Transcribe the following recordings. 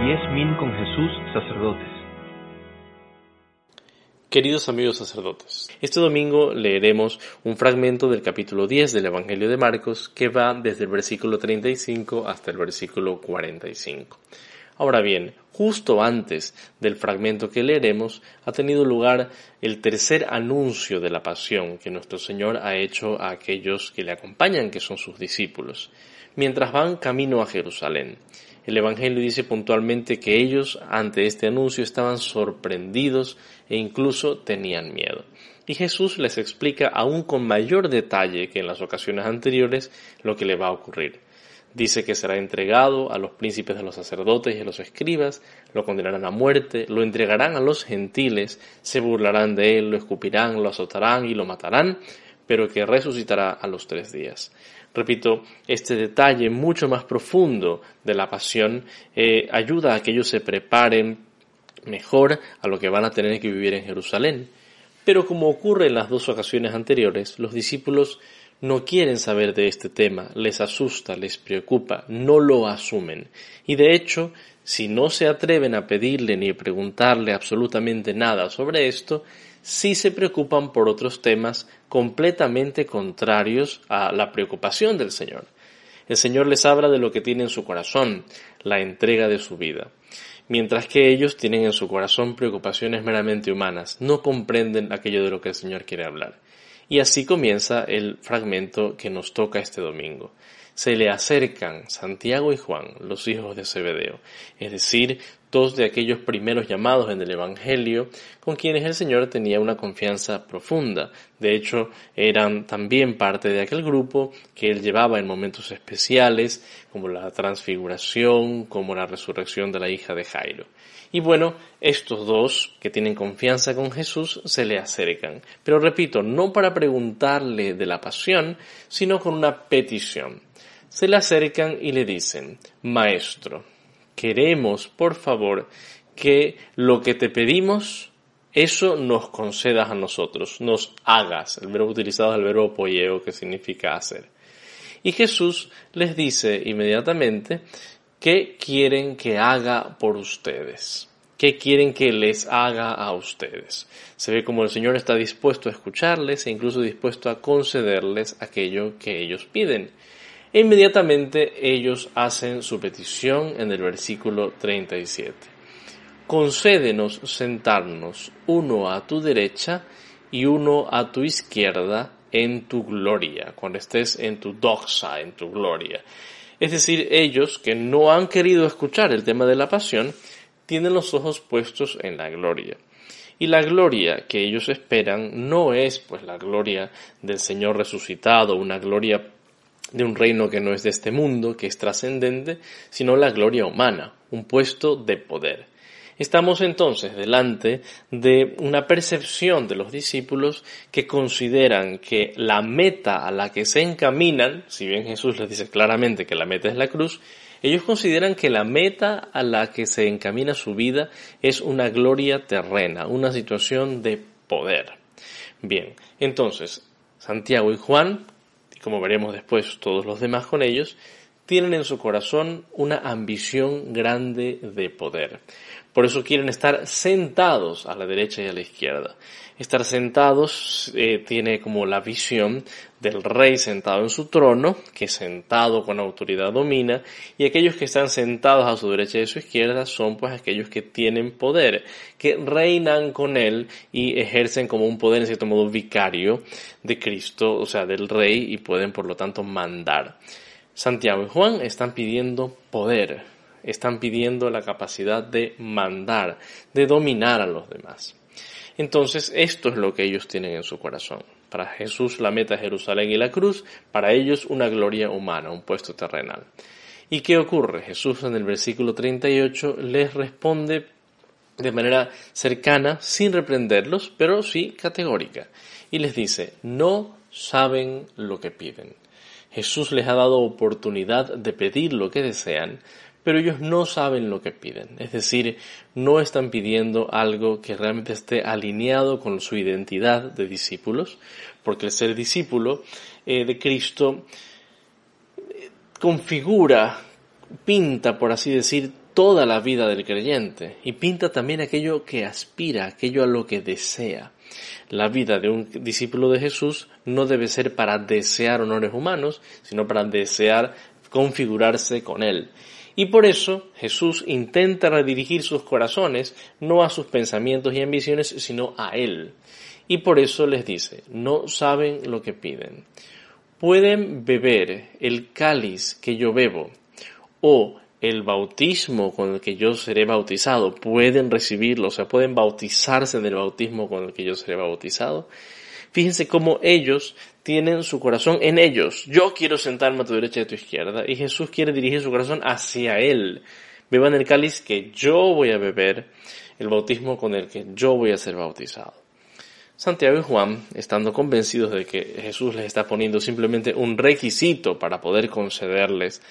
10.000 con Jesús, sacerdotes. Queridos amigos sacerdotes, este domingo leeremos un fragmento del capítulo 10 del Evangelio de Marcos que va desde el versículo 35 hasta el versículo 45. Ahora bien, justo antes del fragmento que leeremos ha tenido lugar el tercer anuncio de la pasión que nuestro Señor ha hecho a aquellos que le acompañan, que son sus discípulos, mientras van camino a Jerusalén. El Evangelio dice puntualmente que ellos, ante este anuncio, estaban sorprendidos e incluso tenían miedo. Y Jesús les explica aún con mayor detalle que en las ocasiones anteriores lo que le va a ocurrir. Dice que será entregado a los príncipes de los sacerdotes y a los escribas, lo condenarán a muerte, lo entregarán a los gentiles, se burlarán de él, lo escupirán, lo azotarán y lo matarán, pero que resucitará a los 3 días. Repito, este detalle mucho más profundo de la pasión ayuda a que ellos se preparen mejor a lo que van a tener que vivir en Jerusalén. Pero como ocurre en las 2 ocasiones anteriores, los discípulos no quieren saber de este tema, les asusta, les preocupa, no lo asumen. Y de hecho, si no se atreven a pedirle ni a preguntarle absolutamente nada sobre esto, sí se preocupan por otros temas completamente contrarios a la preocupación del Señor. El Señor les habla de lo que tiene en su corazón, la entrega de su vida. Mientras que ellos tienen en su corazón preocupaciones meramente humanas, no comprenden aquello de lo que el Señor quiere hablar. Y así comienza el fragmento que nos toca este domingo. Se le acercan Santiago y Juan, los hijos de Zebedeo, es decir, 2 de aquellos primeros llamados en el Evangelio con quienes el Señor tenía una confianza profunda. De hecho, eran también parte de aquel grupo que él llevaba en momentos especiales, como la transfiguración, como la resurrección de la hija de Jairo. Y bueno, estos 2 que tienen confianza con Jesús se le acercan. Pero repito, no para preguntarle de la pasión, sino con una petición. Se le acercan y le dicen: Maestro, queremos, por favor, que lo que te pedimos, eso nos concedas a nosotros, nos hagas. El verbo utilizado es el verbo poieo, que significa hacer. Y Jesús les dice inmediatamente: ¿qué quieren que haga por ustedes? ¿Qué quieren que les haga a ustedes? Se ve como el Señor está dispuesto a escucharles e incluso dispuesto a concederles aquello que ellos piden. E inmediatamente ellos hacen su petición en el versículo 37. Concédenos sentarnos uno a tu derecha y uno a tu izquierda en tu gloria, cuando estés en tu doxa, en tu gloria. Es decir, ellos que no han querido escuchar el tema de la pasión, tienen los ojos puestos en la gloria. Y la gloria que ellos esperan no es pues la gloria del Señor resucitado, una gloria de un reino que no es de este mundo, que es trascendente, sino la gloria humana, un puesto de poder. Estamos entonces delante de una percepción de los discípulos que consideran que la meta a la que se encaminan, si bien Jesús les dice claramente que la meta es la cruz, ellos consideran que la meta a la que se encamina su vida es una gloria terrena, una situación de poder. Bien, entonces, Santiago y Juan, y como veremos después todos los demás con ellos, tienen en su corazón una ambición grande de poder. Por eso quieren estar sentados a la derecha y a la izquierda. Estar sentados tiene como la visión del rey sentado en su trono, que sentado con autoridad domina, y aquellos que están sentados a su derecha y a su izquierda son pues aquellos que tienen poder, que reinan con él y ejercen como un poder en cierto modo vicario de Cristo, o sea del rey, y pueden por lo tanto mandar. Santiago y Juan están pidiendo poder, están pidiendo la capacidad de mandar, de dominar a los demás. Entonces, esto es lo que ellos tienen en su corazón. Para Jesús la meta es Jerusalén y la cruz, para ellos una gloria humana, un puesto terrenal. ¿Y qué ocurre? Jesús en el versículo 38 les responde de manera cercana, sin reprenderlos, pero sí categórica. Y les dice: no saben lo que piden. Jesús les ha dado oportunidad de pedir lo que desean, pero ellos no saben lo que piden. Es decir, no están pidiendo algo que realmente esté alineado con su identidad de discípulos, porque el ser discípulo de Cristo configura, pinta, por así decir, toda la vida del creyente y pinta también aquello que aspira, aquello a lo que desea. La vida de un discípulo de Jesús no debe ser para desear honores humanos, sino para desear configurarse con Él. Y por eso Jesús intenta redirigir sus corazones no a sus pensamientos y ambiciones, sino a Él. Y por eso les dice, no saben lo que piden. Pueden beber el cáliz que yo bebo o el bautismo con el que yo seré bautizado, pueden recibirlo, o sea, pueden bautizarse del bautismo con el que yo seré bautizado. Fíjense cómo ellos tienen su corazón en ellos. Yo quiero sentarme a tu derecha y a tu izquierda, y Jesús quiere dirigir su corazón hacia Él. Beban el cáliz que yo voy a beber, el bautismo con el que yo voy a ser bautizado. Santiago y Juan, estando convencidos de que Jesús les está poniendo simplemente un requisito para poder concederles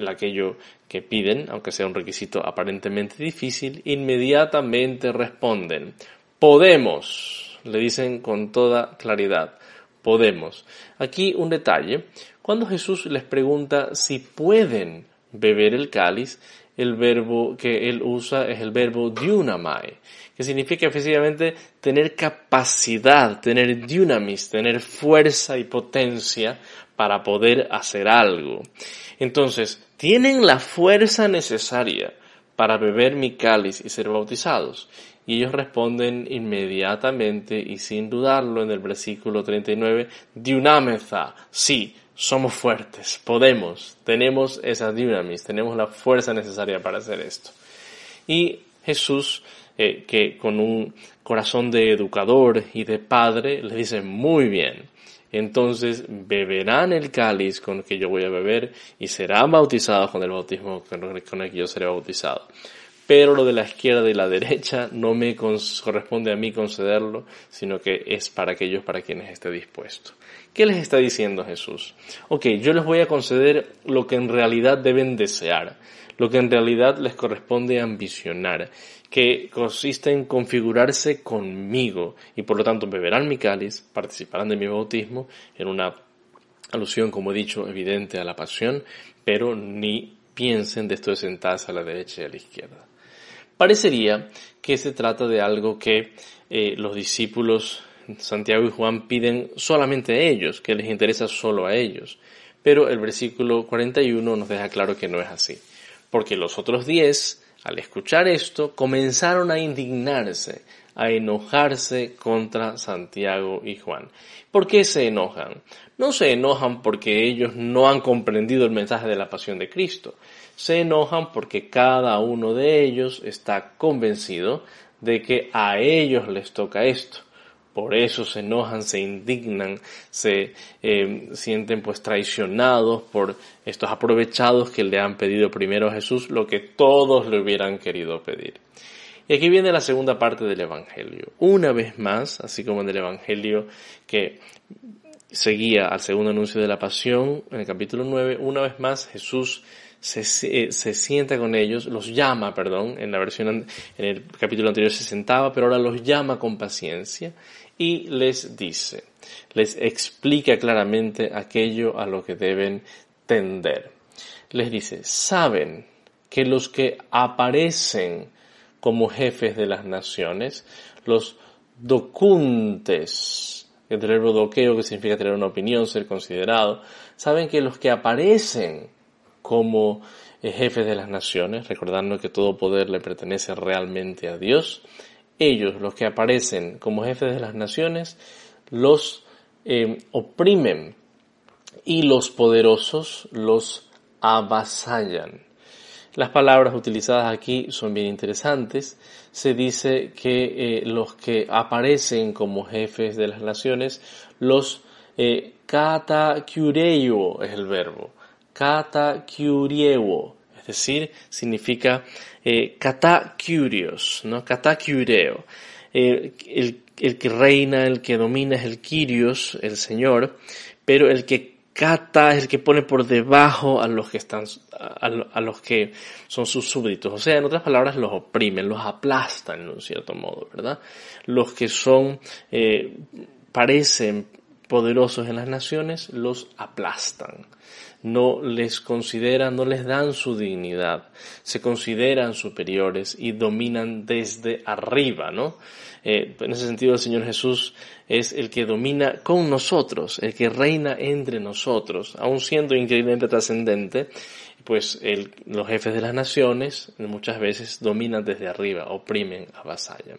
aquello que piden, aunque sea un requisito aparentemente difícil, inmediatamente responden, podemos, le dicen con toda claridad, podemos. Aquí un detalle, cuando Jesús les pregunta si pueden beber el cáliz, el verbo que él usa es el verbo dunamai, que significa efectivamente tener capacidad, tener dunamis, tener fuerza y potencia para poder hacer algo. Entonces, tienen la fuerza necesaria para beber mi cáliz y ser bautizados. Y ellos responden inmediatamente y sin dudarlo en el versículo 39, dunametha, sí, somos fuertes, podemos, tenemos esa dunamis, tenemos la fuerza necesaria para hacer esto. Y Jesús, que con un corazón de educador y de padre, les dice, muy bien, entonces beberán el cáliz con el que yo voy a beber y serán bautizados con el bautismo con el que yo seré bautizado. Pero lo de la izquierda y la derecha no me corresponde a mí concederlo, sino que es para aquellos para quienes esté dispuesto. ¿Qué les está diciendo Jesús? Ok, yo les voy a conceder lo que en realidad deben desear, lo que en realidad les corresponde ambicionar, que consiste en configurarse conmigo y por lo tanto beberán mi cáliz, participarán de mi bautismo, en una alusión, como he dicho, evidente a la pasión, pero ni piensen de esto de sentarse a la derecha y a la izquierda. Parecería que se trata de algo que los discípulos Santiago y Juan piden solamente a ellos, que les interesa solo a ellos. Pero el versículo 41 nos deja claro que no es así. Porque los otros 10, al escuchar esto, comenzaron a indignarse, a enojarse contra Santiago y Juan. ¿Por qué se enojan? No se enojan porque ellos no han comprendido el mensaje de la pasión de Cristo. Se enojan porque cada uno de ellos está convencido de que a ellos les toca esto. Por eso se enojan, se indignan, se sienten pues traicionados por estos aprovechados que le han pedido primero a Jesús lo que todos le hubieran querido pedir. Y aquí viene la segunda parte del Evangelio. Una vez más, así como en el Evangelio que seguía al segundo anuncio de la pasión, en el capítulo 9, una vez más Jesús se sienta con ellos, los llama, en la versión, en el capítulo anterior se sentaba, pero ahora los llama con paciencia y les dice, les explica claramente aquello a lo que deben tender. Les dice, saben que los que aparecen como jefes de las naciones, los docuntes, el verbo doqueo, que significa tener una opinión, ser considerado, saben que los que aparecen como jefes de las naciones, recordando que todo poder le pertenece realmente a Dios, ellos, los que aparecen como jefes de las naciones, los oprimen y los poderosos los avasallan. Las palabras utilizadas aquí son bien interesantes. Se dice que los que aparecen como jefes de las naciones, los katakyureo es el verbo. Katakyureo, es decir, significa katakyurios, ¿no? Katakyureo. El que reina, el que domina es el Kyrios, el Señor, pero el que kata es el que pone por debajo a los que están, a los que son sus súbditos. O sea, en otras palabras, los oprimen, los aplastan en un cierto modo, ¿verdad? Los que son, parecen poderosos en las naciones, los aplastan. no les consideran, no les dan su dignidad, se consideran superiores y dominan desde arriba, ¿no? En ese sentido, el Señor Jesús es el que domina con nosotros, el que reina entre nosotros, aun siendo increíblemente trascendente. Pues los jefes de las naciones muchas veces dominan desde arriba, oprimen, avasallan.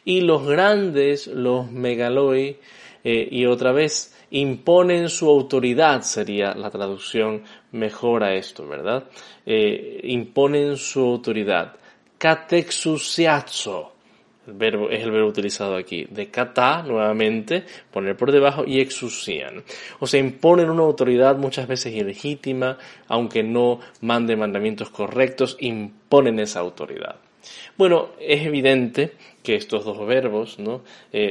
Y los grandes, los megaloi, y otra vez imponen su autoridad, sería la traducción mejor a esto, ¿verdad? Imponen su autoridad. Katexousiazo. Es el verbo utilizado aquí, de kata, nuevamente, poner por debajo, y exousian. O sea, imponen una autoridad muchas veces ilegítima, aunque no manden mandamientos correctos, imponen esa autoridad. Bueno, es evidente que estos dos verbos, ¿no?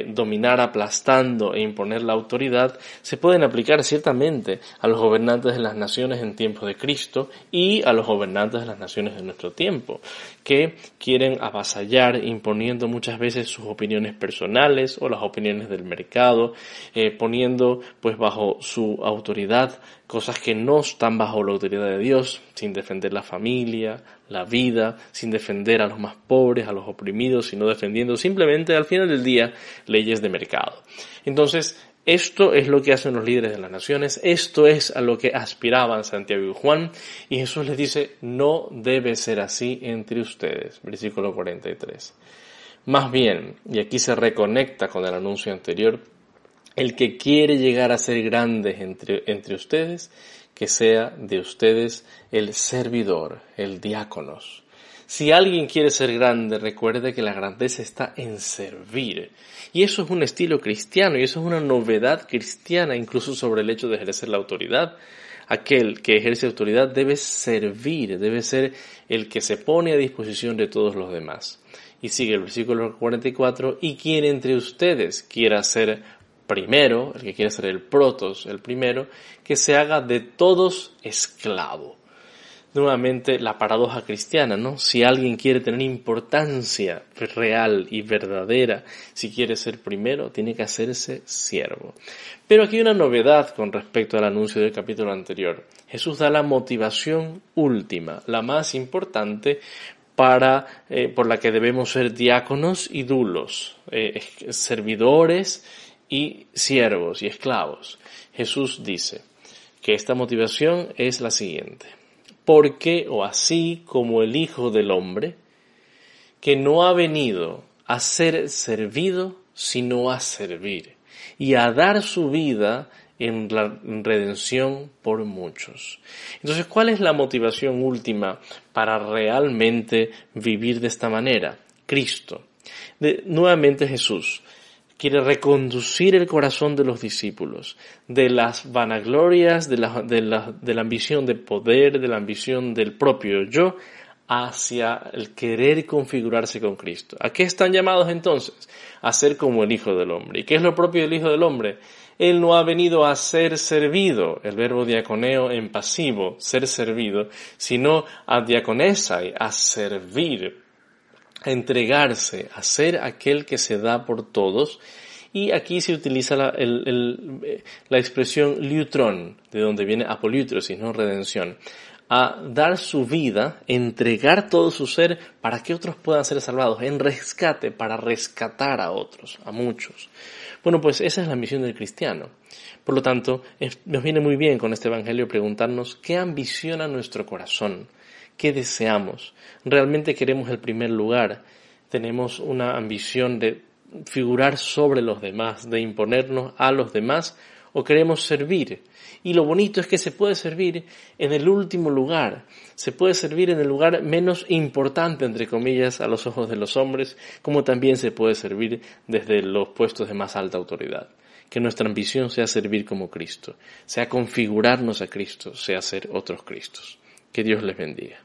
Dominar aplastando e imponer la autoridad, se pueden aplicar ciertamente a los gobernantes de las naciones en tiempo de Cristo y a los gobernantes de las naciones de nuestro tiempo, que quieren avasallar imponiendo muchas veces sus opiniones personales o las opiniones del mercado, poniendo pues bajo su autoridad cosas que no están bajo la autoridad de Dios, sin defender la familia, la vida, sin defender a los más pobres, a los oprimidos, sino defendiendo simplemente al final del día leyes de mercado. Entonces, esto es lo que hacen los líderes de las naciones, esto es a lo que aspiraban Santiago y Juan, y Jesús les dice, no debe ser así entre ustedes, versículo 43. Más bien, y aquí se reconecta con el anuncio anterior, el que quiere llegar a ser grande entre ustedes, que sea de ustedes el servidor, el diáconos. Si alguien quiere ser grande, recuerde que la grandeza está en servir. Y eso es un estilo cristiano y eso es una novedad cristiana, incluso sobre el hecho de ejercer la autoridad. Aquel que ejerce autoridad debe servir, debe ser el que se pone a disposición de todos los demás. Y sigue el versículo 44, y quien entre ustedes quiera ser primero, el que quiere ser el protos, el primero, que se haga de todos esclavo. Nuevamente la paradoja cristiana, ¿no? Si alguien quiere tener importancia real y verdadera, si quiere ser primero, tiene que hacerse siervo. Pero aquí hay una novedad con respecto al anuncio del capítulo anterior. Jesús da la motivación última, la más importante, por la que debemos ser diáconos y dulos, servidores y siervos y esclavos. Jesús dice que esta motivación es la siguiente. Porque, o así como el Hijo del Hombre, que no ha venido a ser servido, sino a servir, y a dar su vida en la redención por muchos. Entonces, ¿cuál es la motivación última para realmente vivir de esta manera? Cristo. Nuevamente Jesús quiere reconducir el corazón de los discípulos de las vanaglorias, de la ambición de poder, de la ambición del propio yo, hacia el querer configurarse con Cristo. ¿A qué están llamados entonces? A ser como el Hijo del Hombre. ¿Y qué es lo propio del Hijo del Hombre? Él no ha venido a ser servido, el verbo diaconeo en pasivo, ser servido, sino a diaconesai, a servir, a entregarse, a ser aquel que se da por todos. Y aquí se utiliza la expresión liutron, de donde viene apoliutrosis, no redención, a dar su vida, entregar todo su ser para que otros puedan ser salvados, en rescate, para rescatar a otros, a muchos. Bueno, pues esa es la misión del cristiano. Por lo tanto, nos viene muy bien con este evangelio preguntarnos qué ambiciona nuestro corazón, qué deseamos. ¿Realmente queremos el primer lugar? ¿Tenemos una ambición de figurar sobre los demás, de imponernos a los demás, o queremos servir? Y lo bonito es que se puede servir en el último lugar, se puede servir en el lugar menos importante, entre comillas, a los ojos de los hombres, como también se puede servir desde los puestos de más alta autoridad. Que nuestra ambición sea servir como Cristo, sea configurarnos a Cristo, sea ser otros Cristos. Que Dios les bendiga.